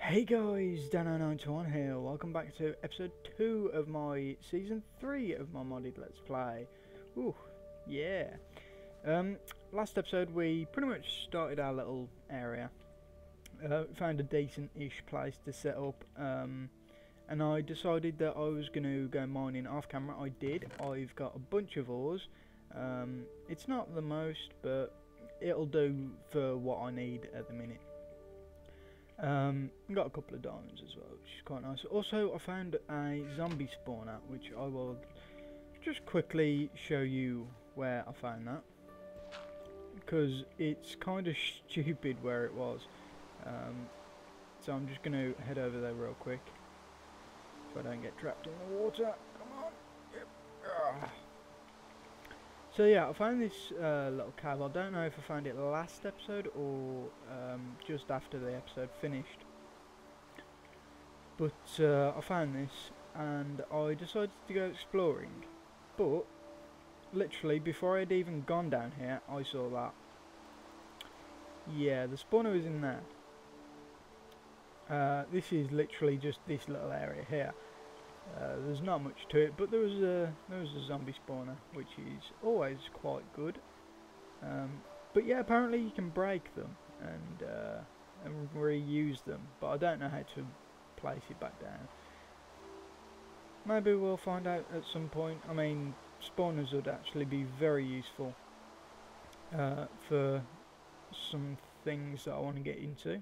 Hey guys, Dano91 here. Welcome back to episode 2 of my season 3 of my modded Let's Play. Ooh, yeah. Last episode we pretty much started our little area. Found a decent-ish place to set up, and I decided that I was going to go mining off camera. I did. I've got a bunch of ores. It's not the most, but it'll do for what I need at the minute. Got a couple of diamonds as well, which is quite nice. Also, I found a zombie spawner, which I will just quickly show you where I found that, because it's kind of stupid where it was. So I'm just going to head over there real quick, so I don't get trapped in the water. Come on. Yep. So yeah, I found this little cave. I don't know if I found it last episode or just after the episode finished. But I found this and I decided to go exploring. But literally before I'd even gone down here, I saw that. Yeah, the spawner was in there. This is literally just this little area here. There's not much to it, but there was a zombie spawner, which is always quite good. But yeah, apparently you can break them and reuse them, but I don't know how to place it back down. Maybe we'll find out at some point. I mean, spawners would actually be very useful for some things that I want to get into.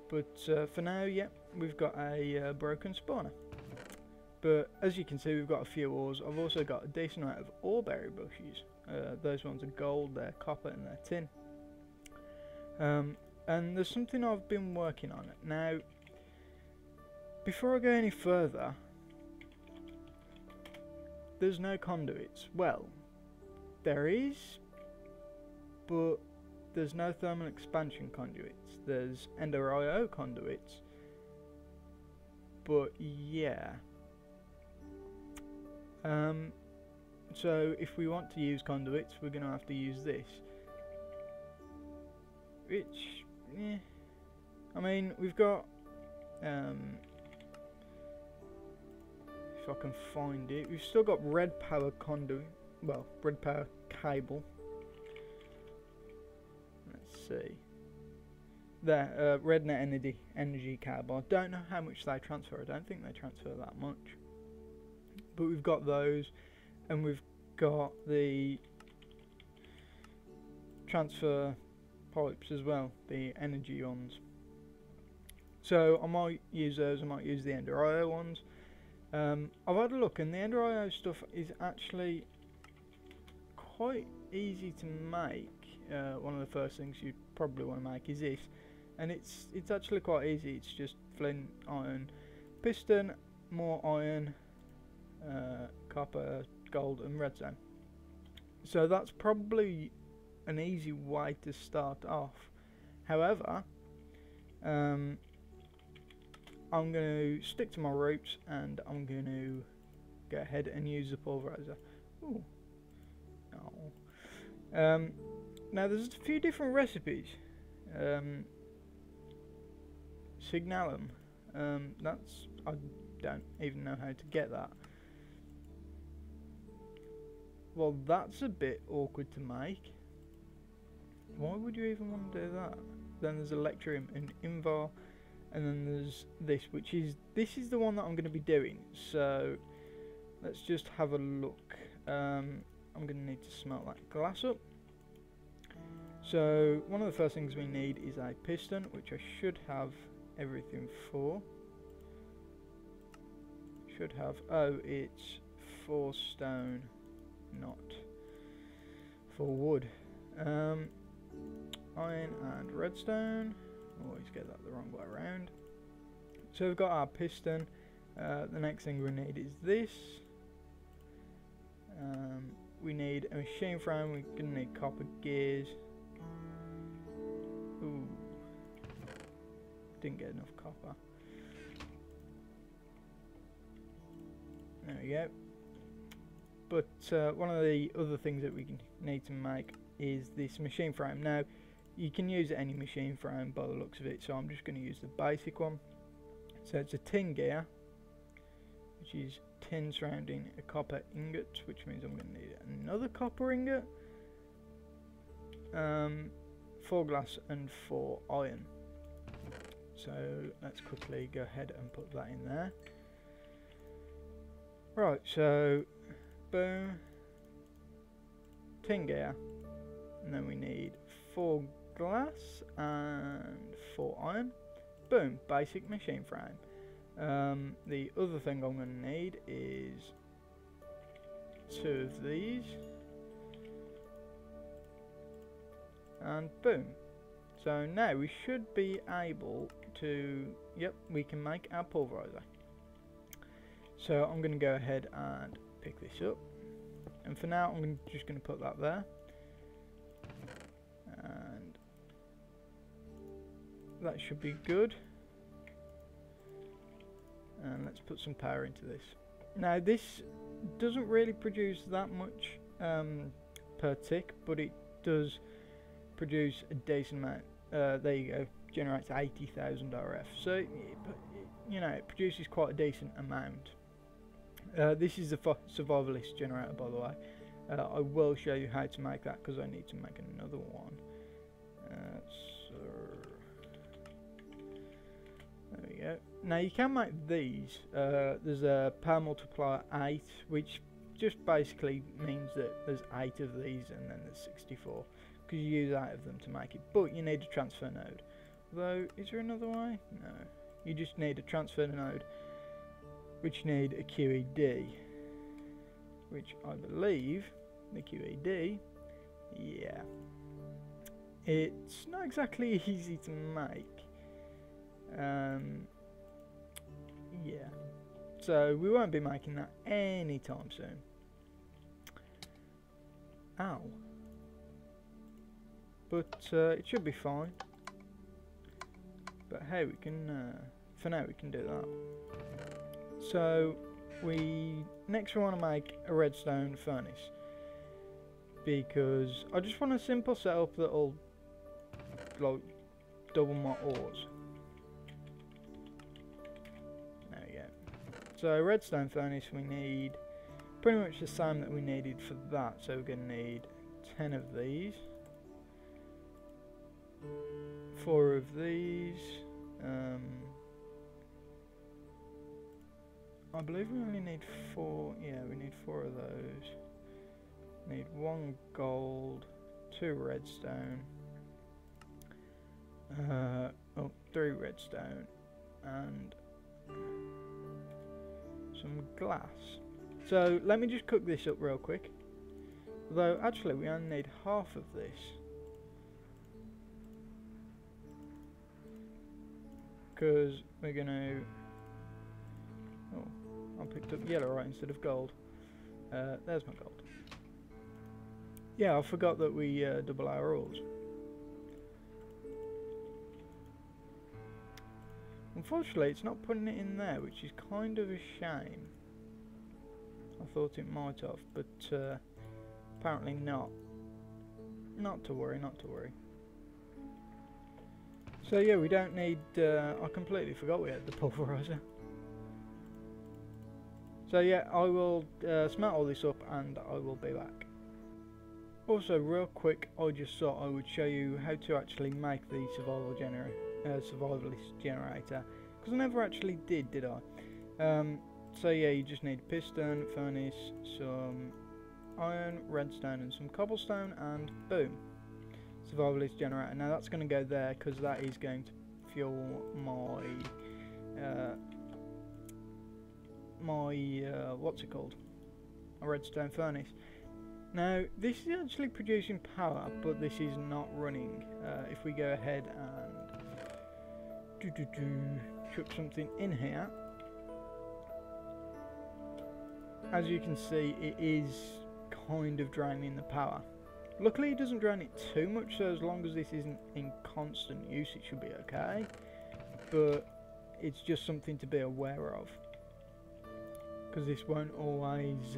But for now, yeah, we've got a broken spawner. But as you can see, we've got a few ores. I've also got a decent amount of oreberry bushes. Those ones are gold, they're copper and they're tin. And there's something I've been working on. Now, before I go any further, there's no conduits. Well, there is, but there's no thermal expansion conduits. There's Ender IO conduits, but yeah. So if we want to use conduits, we're gonna have to use this. Which, yeah. I mean, we've got, if I can find it, we've still got red power conduit, well, red power cable. Let's see. There, red net energy cable. I don't know how much they transfer. I don't think they transfer that much. But we've got those, and we've got the transfer pipes as well, the energy ones. So I might use those. I might use the Ender IO ones. I've had a look, and the Ender IO stuff is actually quite easy to make. One of the first things you probably want to make is this, and it's actually quite easy. It's just flint, iron, piston, more iron, copper, gold and redstone. So that's probably an easy way to start off. However, I'm going to stick to my roots, and I'm going to go ahead and use the pulverizer. Ooh. Oh. Now there's a few different recipes. Signalum. That's, I don't even know how to get that. Well, that's a bit awkward to make. Why would you even want to do that? Then there's Electrium and Invar, and then there's this, this is the one that I'm going to be doing. So let's just have a look. I'm going to need to smelt that glass up. So one of the first things we need is a piston, which I should have everything for. Should have, oh, it's for stone, not for wood. Iron and redstone. Always get that the wrong way around. So we've got our piston. The next thing we need is this. We need a machine frame. We're going to need copper gears. Ooh. Didn't get enough copper. There we go. But one of the other things that we need to make is this machine frame. Now, you can use any machine frame by the looks of it, so I'm just going to use the basic one. So it's a tin gear, which is tin surrounding a copper ingot, which means I'm going to need another copper ingot, 4 glass and 4 iron. So let's quickly go ahead and put that in there. Right, so boom, tin gear, and then we need 4 glass and 4 iron. Boom, basic machine frame. The other thing I'm going to need is 2 of these, and boom. So now we should be able to, yep, we can make our pulverizer. So I'm going to go ahead and pick this up, and for now I'm just going to put that there, and that should be good. And let's put some power into this. Now this doesn't really produce that much per tick, but it does produce a decent amount. There you go, generates 80,000 RF, so you know, it produces quite a decent amount. This is the survivalist generator, by the way. I will show you how to make that because I need to make another one. So there we go. Now you can make these. There's a power multiplier 8, which just basically means that there's 8 of these, and then there's 64 because you use 8 of them to make it. But you need a transfer node. Though, is there another way? No. You just need a transfer node, which need a QED, which I believe the QED, yeah, it's not exactly easy to make. Yeah, so we won't be making that anytime soon. Ow. But it should be fine. But hey, we can, for now we can do that. So next we want to make a redstone furnace, because I just want a simple setup that'll like double my ores. There we go. So redstone furnace, we need pretty much the same that we needed for that, so we're going to need 10 of these, 4 of these, I believe we only need 4, yeah, we need 4 of those. Need 1 gold, 2 redstone, 3 redstone, and some glass. So let me just cook this up real quick. Although actually we only need half of this, because we're gonna, oh, I picked up yellow right instead of gold. There's my gold. Yeah, I forgot that we double our ores. Unfortunately, it's not putting it in there, which is kind of a shame. I thought it might have, but apparently not. Not to worry, not to worry. So yeah, we don't need, I completely forgot we had the pulverizer. So yeah, I will smelt all this up and I will be back. Also, real quick, I just thought I would show you how to actually make the survivalist generator, because I never actually did I? So yeah, you just need a piston, furnace, some iron, redstone and some cobblestone, and boom, survivalist generator. Now that's going to go there because that is going to fuel my what's it called, a redstone furnace. Now this is actually producing power, but this is not running. If we go ahead and chuck something in here, as you can see, it is kind of draining the power. Luckily it doesn't drain it too much, so as long as this isn't in constant use it should be okay, but it's just something to be aware of, because this won't always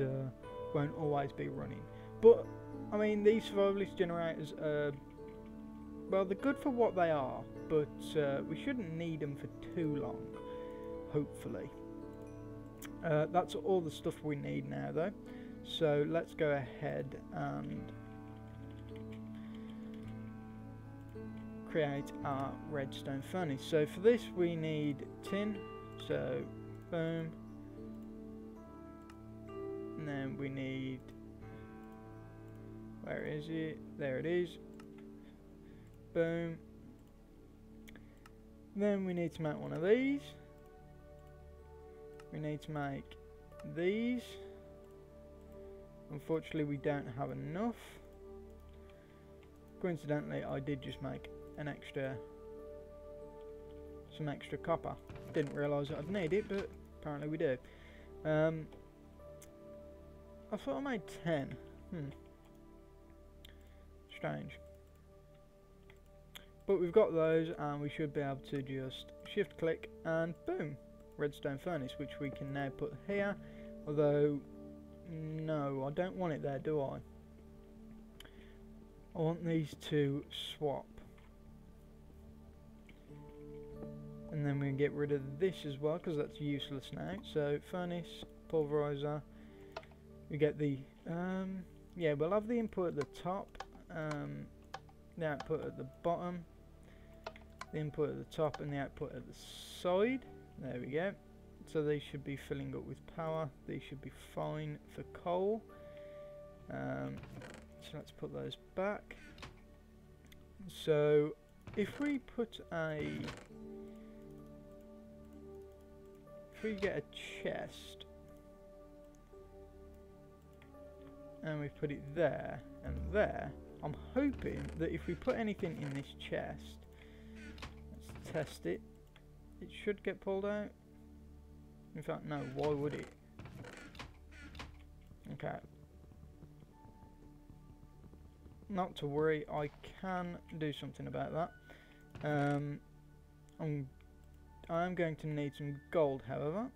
be running. But I mean, these survivalist generators are well, they're good for what they are, but we shouldn't need them for too long, hopefully. That's all the stuff we need now, though. So let's go ahead and create our redstone furnace. So for this we need tin, so boom, and then we need, where is it? There it is. Boom. Then we need to make one of these. We need to make these. Unfortunately we don't have enough. Coincidentally I did just make some extra copper. Didn't realise that I'd need it, but apparently we do. I thought I made 10. Strange. But we've got those, and we should be able to just shift click and boom, redstone furnace, which we can now put here. Although no, I don't want it there, do I? I want these to swap. And then we can get rid of this as well, because that's useless now. So furnace, pulverizer. We get the yeah, we'll have the input at the top, the output at the bottom, the input at the top and the output at the side. There we go. So these should be filling up with power. These should be fine for coal. So let's put those back. So if we put if we get a chest and we put it there and there, I'm hoping that if we put anything in this chest, let's test it, it should get pulled out. In fact, no, why would it? Okay. Not to worry, I can do something about that. I am going to need some gold, however.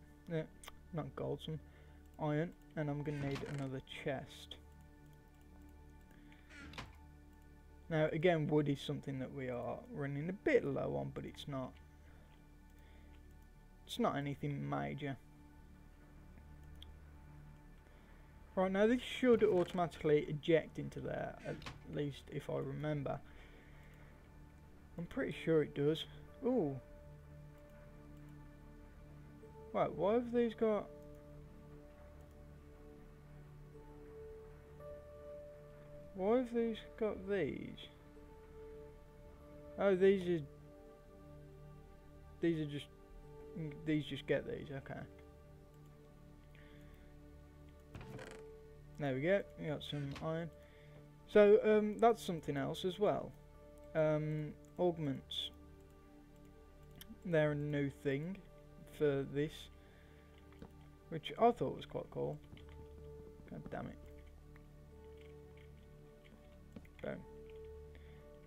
Not gold, some iron, and I'm going to need another chest. Now, again, wood is something that we are running a bit low on, but it's not anything major. Right, now this should automatically eject into there, at least if I remember. I'm pretty sure it does. Ooh. Right, why have these got... Why have these got these? Oh, these just get these, okay. There we go, we got some iron. So, that's something else as well. Augments. They're a new thing for this, which I thought was quite cool. God damn it. Boom.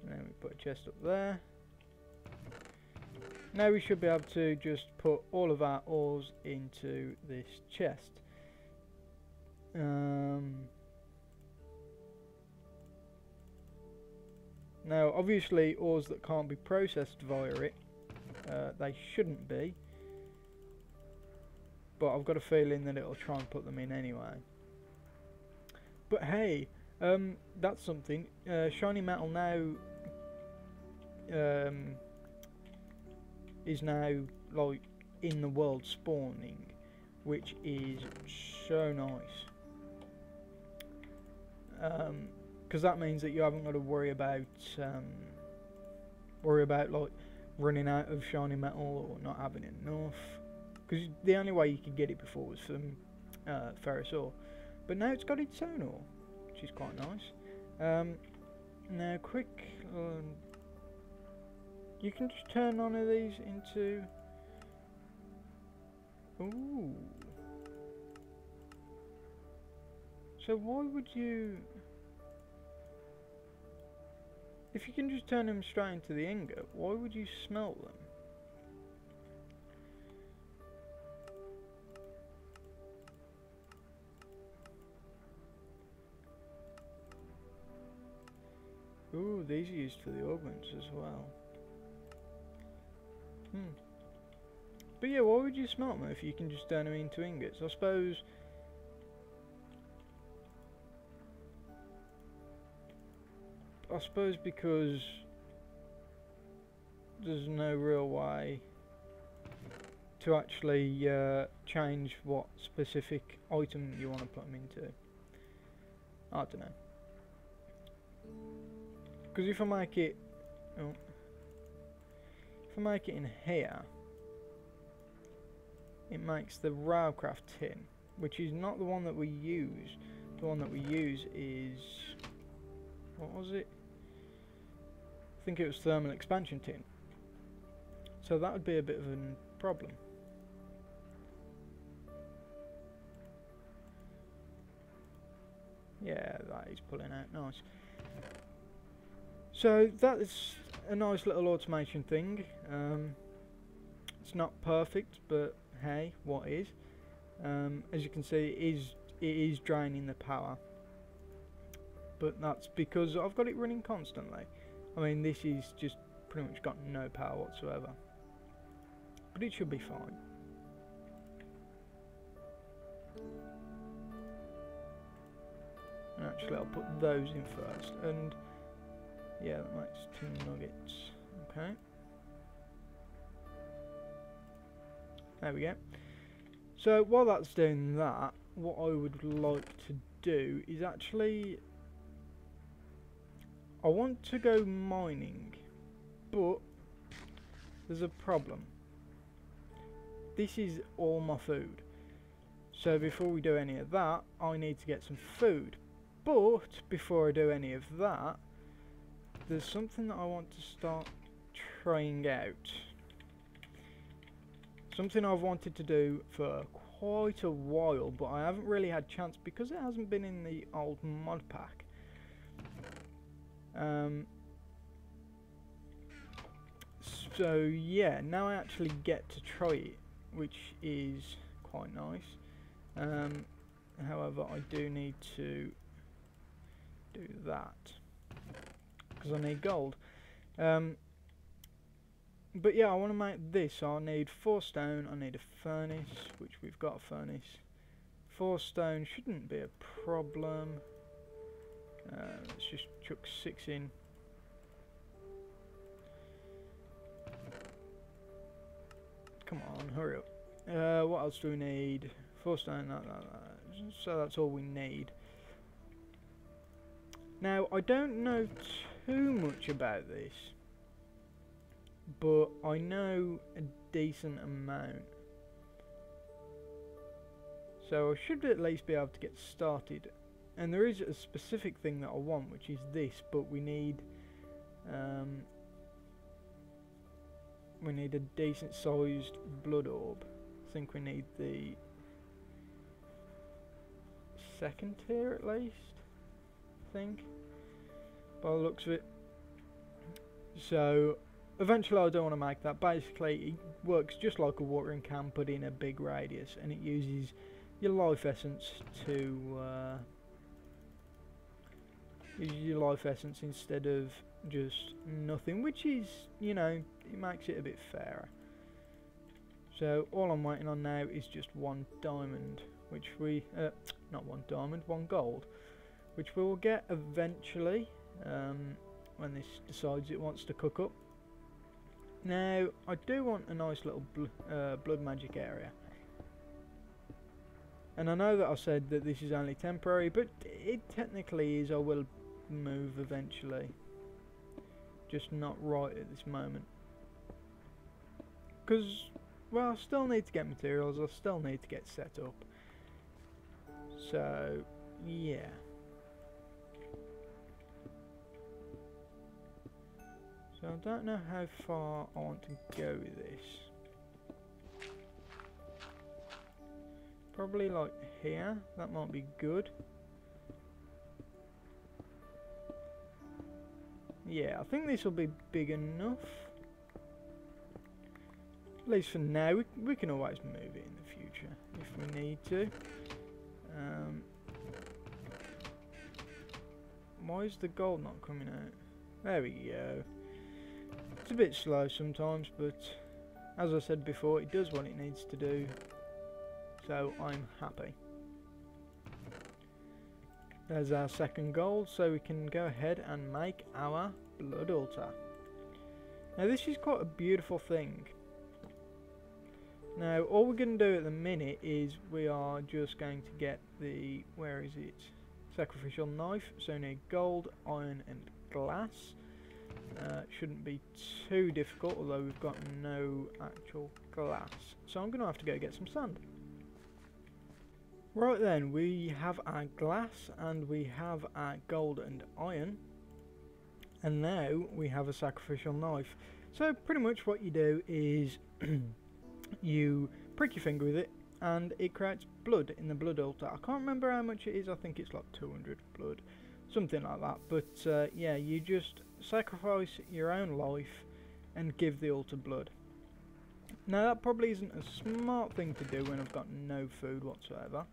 And then we put a chest up there. Now we should be able to just put all of our ores into this chest. Now obviously ores that can't be processed via it, they shouldn't be, but I've got a feeling that it'll try and put them in anyway. But hey, that's something. Shiny metal now is now like in the world spawning, which is so nice. Because that means that you haven't got to worry about like running out of shiny metal or not having enough. Because the only way you could get it before was from ferrous ore, but now it's got its own ore, which is quite nice. Now, quick, you can just turn one of these into. Ooh. So why would you? If you can just turn them straight into the ingot, why would you smelt them? Ooh, these are used for the augments as well. But yeah, why would you smelt them if you can just turn them into ingots? I suppose because there's no real way to actually change what specific item you want to put them into. I don't know. Because if I make it, in here, it makes the railcraft tin, which is not the one that we use. The one that we use is, what was it? I think it was thermal expansion tin. So that would be a bit of a problem. Yeah, that is pulling out nice. So that is a nice little automation thing. It's not perfect, but hey, what is? As you can see, it is draining the power. But that's because I've got it running constantly. I mean, this is just pretty much got no power whatsoever. But it should be fine. And actually, I'll put those in first. And yeah, that makes 2 nuggets. Okay. There we go. So while that's doing that, what I would like to do is actually, I want to go mining, but there's a problem. This is all my food. So before we do any of that, I need to get some food. But before I do any of that, there's something that I want to start trying out. Something I've wanted to do for quite a while, but I haven't really had chance because it hasn't been in the old mod pack. So yeah, now I actually get to try it, which is quite nice. However, I do need to do that because I need gold. But yeah, I want to make this. So I need 4 stone, I need a furnace, which we've got a furnace. 4 stone shouldn't be a problem. Let's just chuck 6 in. Come on, hurry up. What else do we need? 4 stone, that. So that's all we need. Now, I don't know too much about this, but I know a decent amount. So I should at least be able to get started. And there is a specific thing that I want, which is this, but we need a decent sized blood orb. I think we need the 2nd tier at least, I think, by the looks of it. So eventually I don't want to make that. Basically it works just like a watering can, but in a big radius, and it uses your life essence to instead of just nothing, which is, you know, it makes it a bit fairer. So all I'm waiting on now is just 1 diamond, which we not 1 diamond, 1 gold, which we will get eventually when this decides it wants to cook up. Now I do want a nice little blood magic area, and I know that I said that this is only temporary, but it technically is. I will move eventually, just not right at this moment, because, well, I still need to get materials, I still need to get set up. So yeah, so I don't know how far I want to go with this. Probably like here, that might be good. Yeah, I think this will be big enough. At least for now. We can always move it in the future if we need to. Why is the gold not coming out? There we go. It's a bit slow sometimes, but as I said before, it does what it needs to do, so I'm happy. There's our second gold, so we can go ahead and make our blood altar. Now this is quite a beautiful thing. Now all we're going to do at the minute is we are just going to get the, where is it, sacrificial knife, so we need gold, iron and glass. Shouldn't be too difficult, although we've got no actual glass, so I'm going to have to go get some sand. Right then, we have our glass and we have our gold and iron, and now we have a sacrificial knife. So pretty much what you do is you prick your finger with it and it creates blood in the blood altar. I can't remember how much it is, I think it's like 200 blood, something like that, but yeah, you just sacrifice your own life and give the altar blood. Now that probably isn't a smart thing to do when I've got no food whatsoever.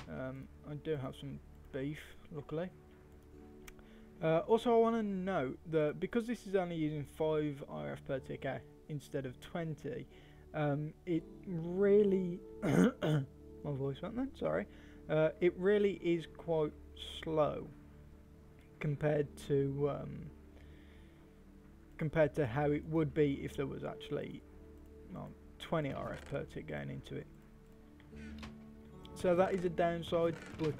I do have some beef, luckily. Also I want to note that because this is only using 5 IRF per ticker instead of 20, it really my voice went then, sorry. It really is quite slow compared to how it would be if there was actually 20 RF per tick going into it. So that is a downside, but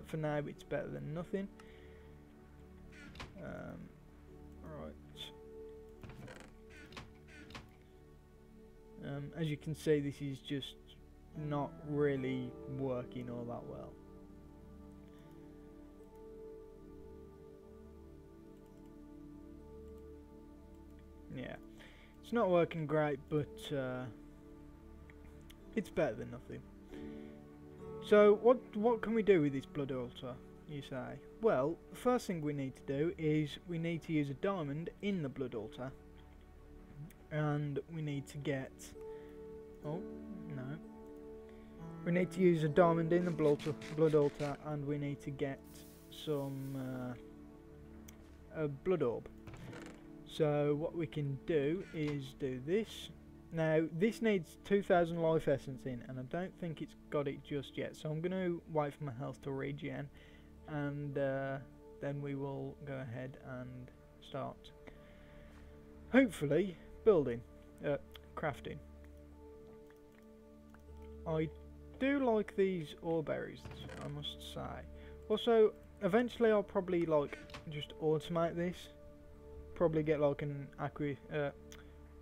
for now it's better than nothing. Right. As you can see, this is just not really working all that well. Yeah, it's not working great, but it's better than nothing. So what can we do with this blood altar, you say? Well, the first thing we need to do is we need to use a diamond in the blood altar, and we need to get, oh no, we need to use a diamond in the blood altar, and we need to get some a blood orb. So what we can do is do this. Now this needs 2000 life essence in, and I don't think it's got it just yet, so I'm going to wait for my health to regen, and then we will go ahead and start hopefully building, crafting. I do like these ore berries, I must say. Also eventually I'll probably like just automate this, probably get like an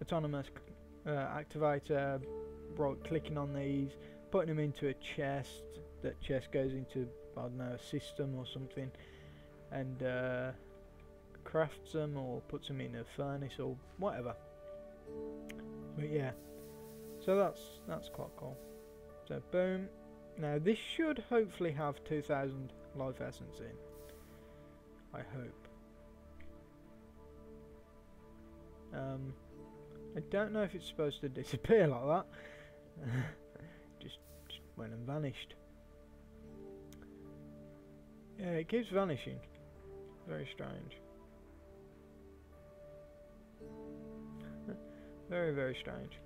autonomous activator, right clicking on these, putting them into a chest, that chest goes into, I don't know, a system or something, and crafts them or puts them in a furnace or whatever. But yeah, so that's quite cool. So boom, now this should hopefully have 2000 life essence in, I hope. I don't know if it's supposed to disappear like that. just went and vanished. Yeah, it keeps vanishing. Very strange. Very, very strange.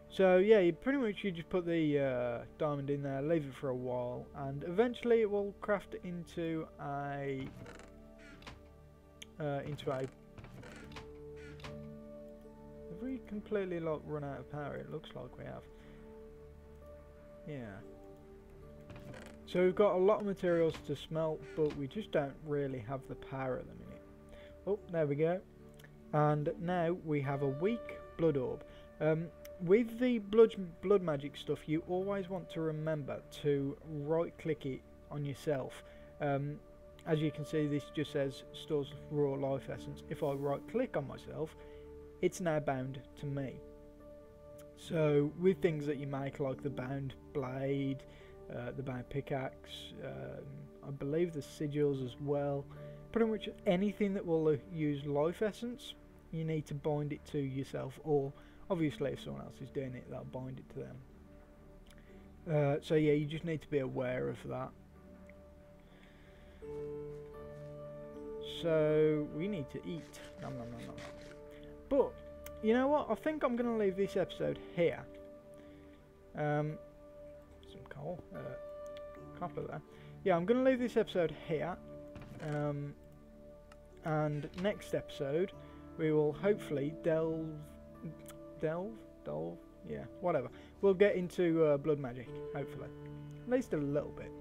So yeah, you pretty much just put the diamond in there, leave it for a while, and eventually it will craft into a Have we completely like run out of power? It looks like we have. Yeah. So we've got a lot of materials to smelt, but we just don't really have the power at the minute. Oh, there we go. And now we have a weak blood orb. With the blood magic stuff, you always want to remember to right click it on yourself. As you can see, this just says stores raw life essence. If I right click on myself, it's now bound to me. So with things that you make, like the bound blade, the bound pickaxe, I believe the sigils as well, pretty much anything that will use life essence, you need to bind it to yourself, or obviously if someone else is doing it, they'll bind it to them. So yeah, you just need to be aware of that. So we need to eat. Nom, nom, nom, nom. But you know what? I think I'm going to leave this episode here. Some coal, copper there. Yeah, I'm going to leave this episode here. And next episode we will hopefully delve, yeah, whatever. We'll get into blood magic, hopefully, at least a little bit,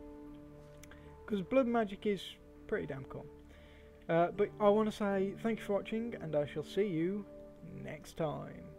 because blood magic is pretty damn cool. But I want to say thank you for watching, and I shall see you next time.